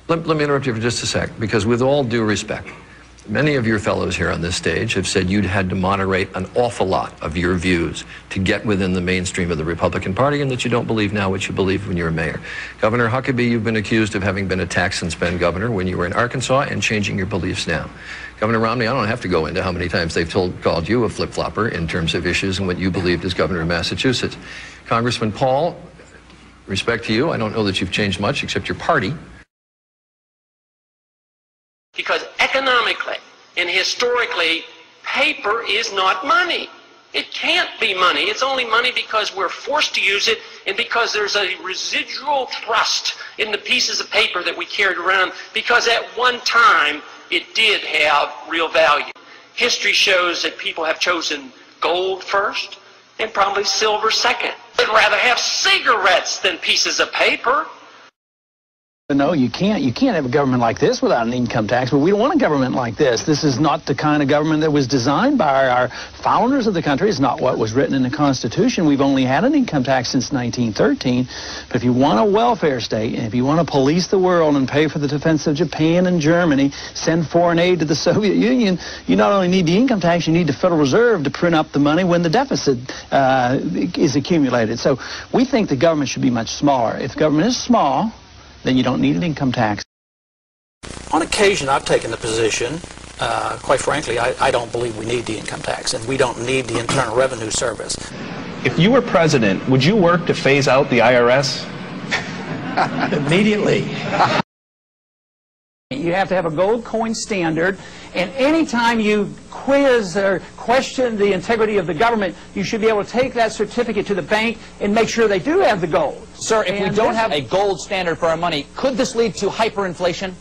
Let me interrupt you for just a sec, because with all due respect, many of your fellows here on this stage have said you'd had to moderate an awful lot of your views to get within the mainstream of the Republican Party, and that you don't believe now what you believed when you were mayor. Governor Huckabee, you've been accused of having been a tax and spend governor when you were in Arkansas and changing your beliefs now. Governor Romney, I don't have to go into how many times they've called you a flip-flopper in terms of issues and what you believed as governor of Massachusetts. Congressman Paul, respect to you, I don't know that you've changed much except your party. Because economically and historically, paper is not money. It can't be money. It's only money because we're forced to use it and because there's a residual thrust in the pieces of paper that we carried around, because at one time it did have real value. History shows that people have chosen gold first and probably silver second. They'd rather have cigarettes than pieces of paper. No, you can't have a government like this without an income tax, but we don't want a government like this. This is not the kind of government that was designed by our founders of the country. It's not what was written in the Constitution. We've only had an income tax since 1913. But if you want a welfare state, and if you want to police the world and pay for the defense of Japan and Germany, send foreign aid to the Soviet Union, you not only need the income tax, you need the Federal Reserve to print up the money when the deficit is accumulated. So we think the government should be much smaller. If government is small, then you don't need an income tax. On occasion, I've taken the position, quite frankly, I don't believe we need the income tax, and we don't need the Internal Revenue Service. If you were president, would you work to phase out the IRS? Immediately. You have to have a gold coin standard, and anytime you quiz or question the integrity of the government, you should be able to take that certificate to the bank and make sure they do have the gold. Sir, if we don't have a gold standard for our money, could this lead to hyperinflation?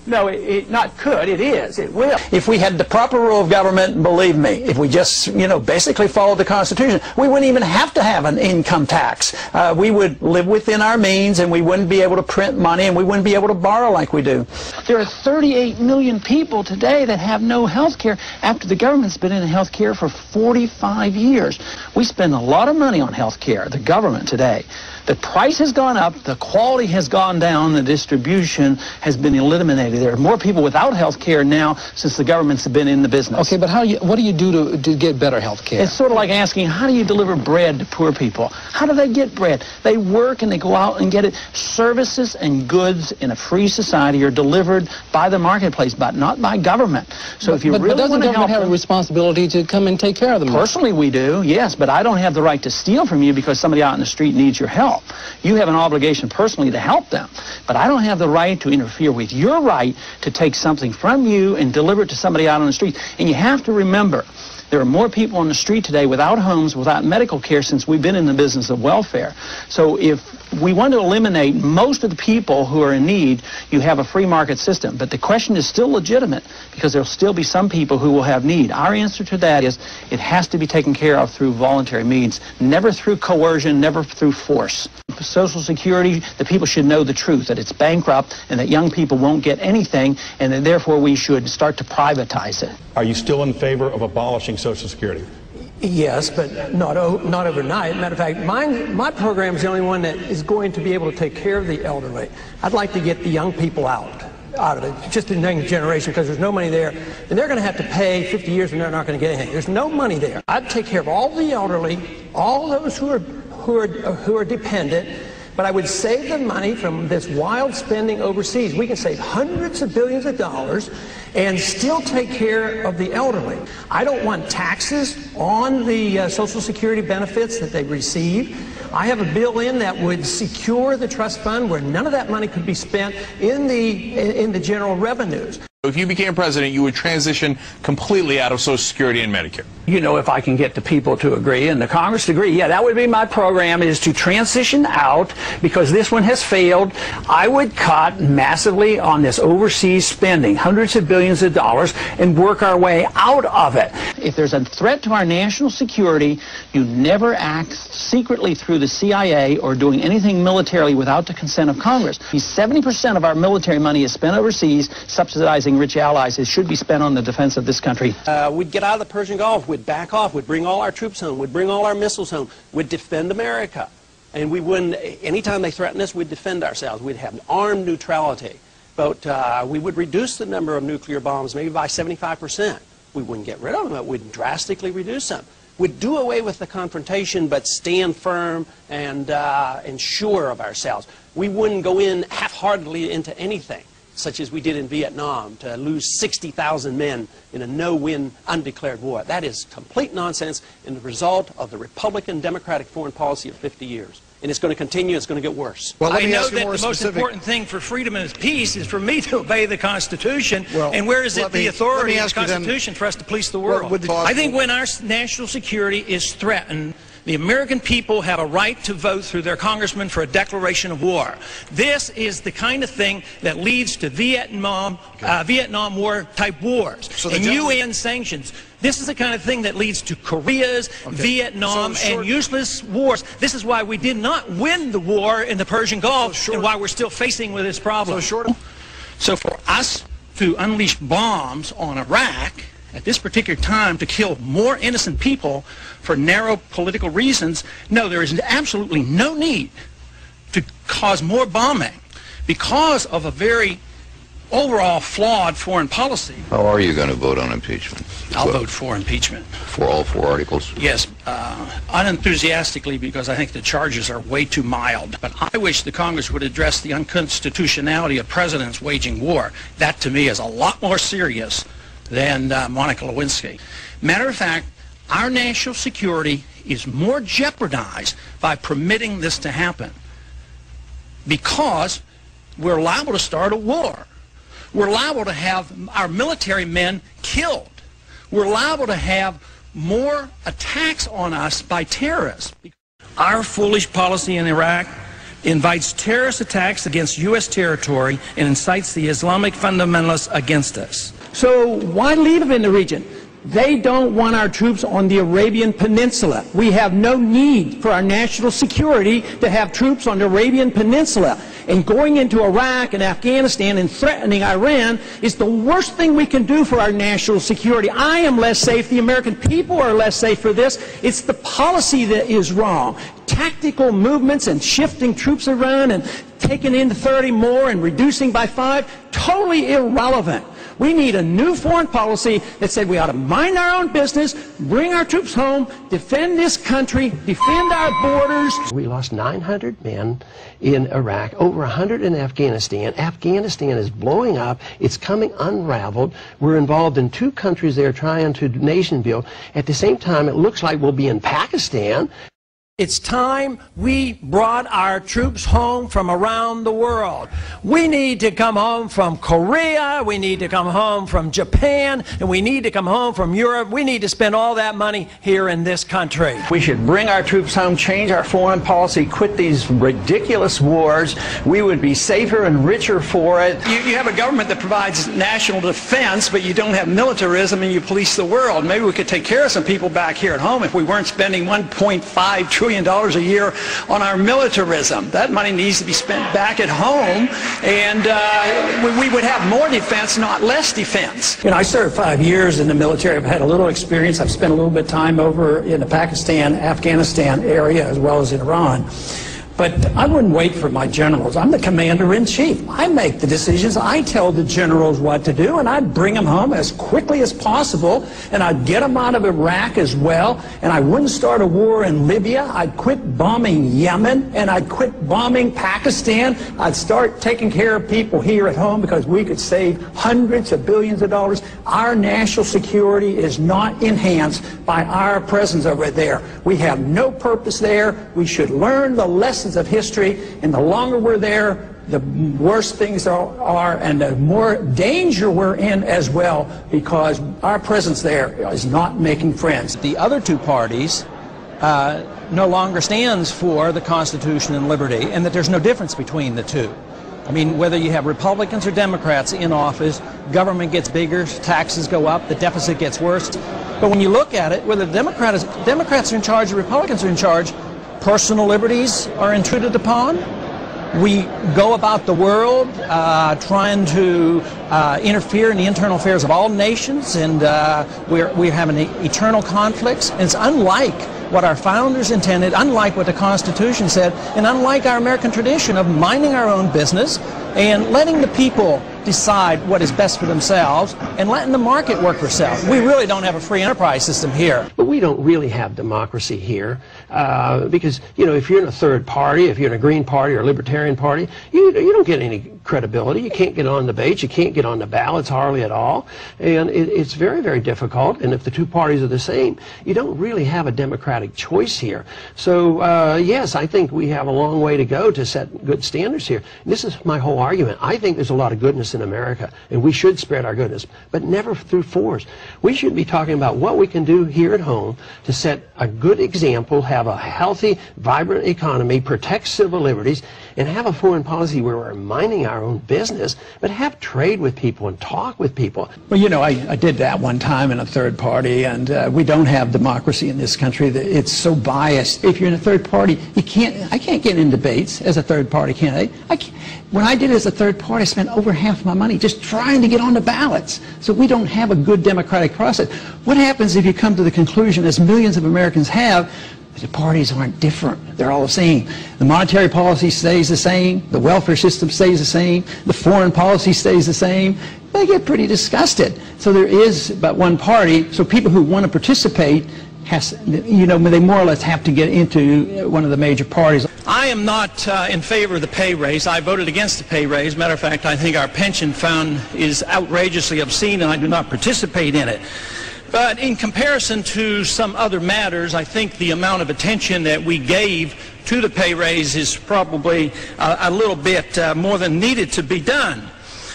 No, it not could, it is, it will. If we had the proper rule of government, believe me, if we just, basically followed the Constitution, we wouldn't even have to have an income tax. We would live within our means, and we wouldn't be able to print money, and we wouldn't be able to borrow like we do. There are 38 million people today that have no health care after the government's been in health care for 45 years. We spend a lot of money on health care, the government today. The price has gone up, the quality has gone down, the distribution has been eliminated. There are more people without health care now since the government's been in the business. Okay, but what do you do to get better health care? It's sort of like asking, how do you deliver bread to poor people? How do they get bread? They work and they go out and get it. Services and goods in a free society are delivered by the marketplace, but not by government. So if you really want to help them... But doesn't government have a responsibility to come and take care of them? Personally, we do, yes, but I don't have the right to steal from you because somebody out in the street needs your help. You have an obligation personally to help them, but I don't have the right to interfere with your right to take something from you and deliver it to somebody out on the street. And you have to remember, there are more people on the street today without homes, without medical care since we've been in the business of welfare. So if we want to eliminate most of the people who are in need, you have a free market system. But the question is still legitimate because there'll still be some people who will have need. Our answer to that is it has to be taken care of through voluntary means, never through coercion, never through force. Social Security, the people should know the truth, that it's bankrupt and that young people won't get anything, and that therefore we should start to privatize it. Are you still in favor of abolishing Social Security? Yes, but not overnight. Matter of fact, my program is the only one that is going to be able to take care of the elderly. I'd like to get the young people out of it, just the next generation, because there's no money there, and they're going to have to pay 50 years and they're not going to get anything. There's no money there. I'd take care of all the elderly, all those who are dependent, but I would save the money from this wild spending overseas. We can save hundreds of billions of dollars and still take care of the elderly. I don't want taxes on the Social Security benefits that they receive. I have a bill in that would secure the trust fund where none of that money could be spent in the general revenues. If you became president, you would transition completely out of Social Security and Medicare. If I can get the people to agree and the Congress to agree, yeah, that would be my program, is to transition out, because this one has failed. I would cut massively on this overseas spending, hundreds of billions of dollars, and work our way out of it. If there's a threat to our national security, you never act secretly through the CIA or doing anything militarily without the consent of Congress. 70% of our military money is spent overseas, subsidizing rich allies. It should be spent on the defense of this country. We'd get out of the Persian Gulf, we'd back off, we'd bring all our troops home, we'd bring all our missiles home, we'd defend America. And we wouldn't, anytime they threatened us, we'd defend ourselves. We'd have armed neutrality. But we would reduce the number of nuclear bombs maybe by 75%. We wouldn't get rid of them, but we'd drastically reduce them. We'd do away with the confrontation, but stand firm and sure of ourselves. We wouldn't go in half-heartedly into anything, such as we did in Vietnam, to lose 60,000 men in a no-win undeclared war. That is complete nonsense and the result of the Republican Democratic foreign policy of 50 years. And it's going to continue, it's going to get worse. Well, I know that the most important thing for freedom and peace is for me to obey the Constitution. Well, and where is it the authority of the Constitution for us to police the world? I think when our national security is threatened, the American people have a right to vote through their congressman for a declaration of war. This is the kind of thing that leads to Vietnam War type wars and UN sanctions. This is the kind of thing that leads to Koreas, Vietnam, and useless wars. This is why we did not win the war in the Persian Gulf and why we're still facing with this problem. So for us to unleash bombs on Iraq at this particular time to kill more innocent people for narrow political reasons, no, there is absolutely no need to cause more bombing because of a very overall flawed foreign policy. How are you going to vote on impeachment? I'll vote for impeachment. For all 4 articles? Yes, unenthusiastically, because I think the charges are way too mild. But I wish the Congress would address the unconstitutionality of presidents waging war. That, to me, is a lot more serious than Monica Lewinsky. Matter of fact, our national security is more jeopardized by permitting this to happen because we're liable to start a war. We're liable to have our military men killed. We're liable to have more attacks on us by terrorists. Our foolish policy in Iraq invites terrorist attacks against U.S. territory and incites the Islamic fundamentalists against us. So why leave them in the region? They don't want our troops on the Arabian Peninsula. We have no need for our national security to have troops on the Arabian Peninsula. And going into Iraq and Afghanistan and threatening Iran is the worst thing we can do for our national security. I am less safe. The American people are less safe for this. It's the policy that is wrong. Tactical movements and shifting troops around and taking in 30 more and reducing by 5, totally irrelevant. We need a new foreign policy that said we ought to mind our own business, bring our troops home, defend this country, defend our borders. We lost 900 men in Iraq, over 100 in Afghanistan. Afghanistan is blowing up. It's coming unraveled. We're involved in 2 countries there trying to nation build. At the same time, it looks like we'll be in Pakistan. It's time we brought our troops home from around the world. We need to come home from Korea, we need to come home from Japan, and we need to come home from Europe. We need to spend all that money here in this country. We should bring our troops home, change our foreign policy, quit these ridiculous wars. We would be safer and richer for it. You have a government that provides national defense, but you don't have militarism and you police the world. Maybe we could take care of some people back here at home if we weren't spending $1.5 trillion a year on our militarism. That money needs to be spent back at home, and we would have more defense, not less defense. You know, I served 5 years in the military. I've had a little experience. I've spent a little bit of time over in the Pakistan, Afghanistan area, as well as in Iran. But I wouldn't wait for my generals. I'm the commander-in-chief. I make the decisions. I tell the generals what to do, and I'd bring them home as quickly as possible, and I'd get them out of Iraq as well, and I wouldn't start a war in Libya. I'd quit bombing Yemen, and I'd quit bombing Pakistan. I'd start taking care of people here at home because we could save hundreds of billions of dollars. Our national security is not enhanced by our presence over there. We have no purpose there. We should learn the lessons of history, and the longer we're there, the worse things are, and the more danger we're in as well, because our presence there is not making friends. The other 2 parties no longer stands for the Constitution and liberty, and that there's no difference between the 2. I mean, whether you have Republicans or Democrats in office, government gets bigger, taxes go up, the deficit gets worse. But when you look at it, whether the Democrats are in charge or Republicans are in charge, personal liberties are intruded upon, we go about the world trying to interfere in the internal affairs of all nations, and we're having eternal conflicts. And it's unlike what our founders intended, unlike what the Constitution said, and unlike our American tradition of minding our own business and letting the people decide what is best for themselves and letting the market work for itself. We really don't have a free enterprise system here. But we don't really have democracy here because, you know, if you're in a third party, if you're in a Green Party or a Libertarian Party, you don't get any credibility. You can't get on debates. You can't get on the ballots hardly at all. And it's very, very difficult. And if the two parties are the same, you don't really have a democratic choice here. So, yes, I think we have a long way to go to set good standards here. And this is my whole argument. I think there's a lot of goodness in America, and we should spread our goodness, but never through force. We should be talking about what we can do here at home to set a good example, have a healthy, vibrant economy, protect civil liberties, and have a foreign policy where we're minding our own business, but have trade with people and talk with people. Well, you know, I did that one time in a third party, and we don't have democracy in this country. It's so biased. If you're in a third party, I can't get in debates as a third party candidate. When I did it as a third party, I spent over half my money just trying to get on the ballots. So we don't have a good democratic process. What happens if you come to the conclusion, as millions of Americans have, that the parties aren't different? They're all the same. The monetary policy stays the same. The welfare system stays the same. The foreign policy stays the same. They get pretty disgusted. So there is but one party. So people who want to participate they more or less have to get into one of the major parties. I am not in favor of the pay raise. I voted against the pay raise. Matter of fact, I think our pension fund is outrageously obscene, and I do not participate in it. But in comparison to some other matters, I think the amount of attention that we gave to the pay raise is probably a little bit more than needed to be done.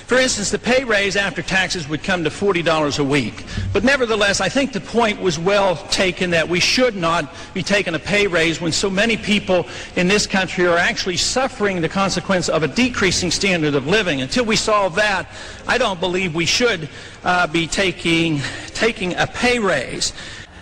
For instance, the pay raise after taxes would come to $40 a week. But nevertheless, I think the point was well taken that we should not be taking a pay raise when so many people in this country are actually suffering the consequence of a decreasing standard of living. Until we solve that, I don't believe we should be taking a pay raise.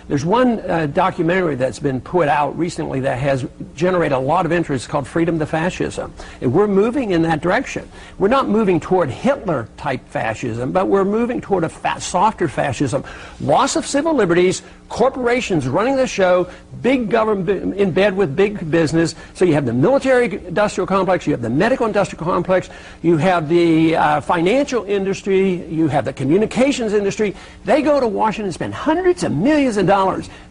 There's one documentary that's been put out recently that has generated a lot of interest called Freedom to Fascism. And we're moving in that direction. We're not moving toward Hitler-type fascism, but we're moving toward a softer fascism. Loss of civil liberties, corporations running the show, big government in bed with big business. So you have the military-industrial complex, you have the medical-industrial complex, you have the financial industry, you have the communications industry. They go to Washington and spend hundreds of millions of dollars.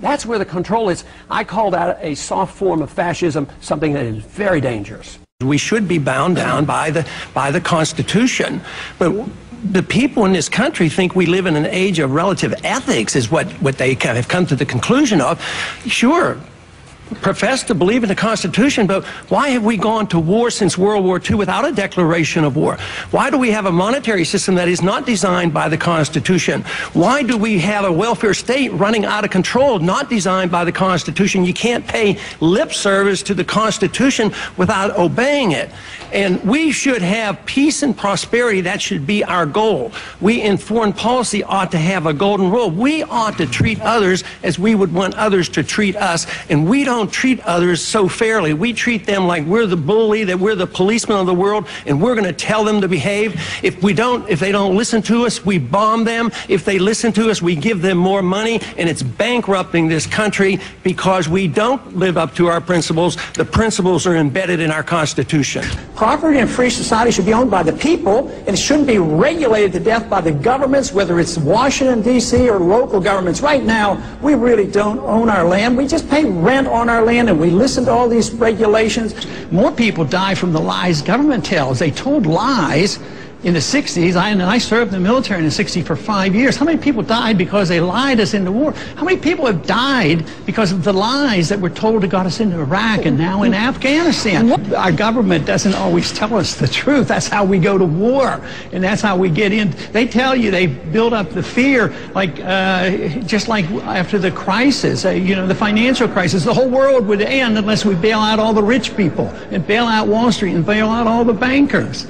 That's where the control is. I call that a soft form of fascism, something that is very dangerous. We should be bound down by the Constitution, but the people in this country think we live in an age of relative ethics, is what they kind of have come to the conclusion of. Sure, profess to believe in the Constitution, but why have we gone to war since World War II without a declaration of war? Why do we have a monetary system that is not designed by the Constitution? Why do we have a welfare state running out of control, not designed by the Constitution? You can't pay lip service to the Constitution without obeying it. And we should have peace and prosperity. That should be our goal. We in foreign policy ought to have a golden rule. We ought to treat others as we would want others to treat us, and we don't treat others so fairly. We treat them like we're the bully, that we're the policeman of the world, and we're going to tell them to behave. If they don't listen to us, we bomb them. If they listen to us, we give them more money, and it's bankrupting this country because we don't live up to our principles. The principles are embedded in our Constitution. Property in a free society should be owned by the people, and it shouldn't be regulated to death by the governments, whether it's Washington, D.C. or local governments. Right now, we really don't own our land. We just pay rent on our land, and we listen to all these regulations. More people die from the lies government tells. They told lies in the 60s. I served in the military in the 60s for 5 years. How many people died because they lied us into war? How many people have died because of the lies that were told that got us into Iraq and now in Afghanistan? Our government doesn't always tell us the truth. That's how we go to war, and that's how we get in. They tell you they build up the fear, like just like after the crisis, the financial crisis. The whole world would end unless we bail out all the rich people and bail out Wall Street and bail out all the bankers.